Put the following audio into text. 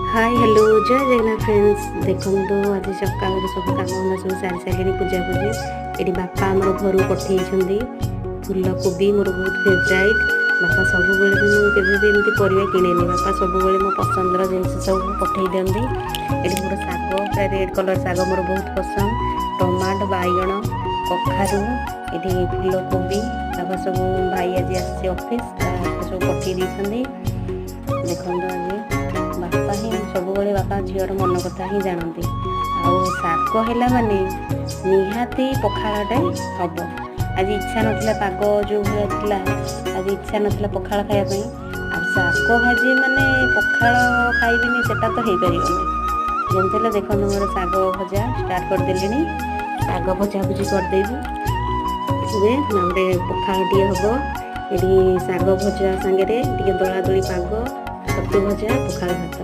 Hi hello जय Jagannath friends देखो आज सकाल सब कम सब सारी सारे पूजा पूजी ये बापा आम घर पठे फुल कोबी मोर बहुत फेवराइट बापा सब भी मुझे परिवा किणे बापा सब मो पसंदर जिन सब पठे दिखती ये मोर शाग प्राय रेड कलर शाग मोर बहुत पसंद टमाटो बैगण कखारू ये फुल कोबी बापा सब भाई आज आस ऑफिस सब पठे देखो आज बापा ही सब बापा झीवर मन कथा ही जानती आग है माने निहाती पखाड़टे हम आज इच्छा नाला पाग जो भाया आज इच्छा नाला पखाड़ खायापी शाग भाजी माने पखाड़ खाइबिनी सेटा तो हो पार जमी देखो मोर शाग भजा स्टार्ट करदेली शाग भजा भुजी करदेवी गोटे पखाड़ टे हम ये शाग भजा सांगे दला दली पाग छतु भजा पखाड़ भात।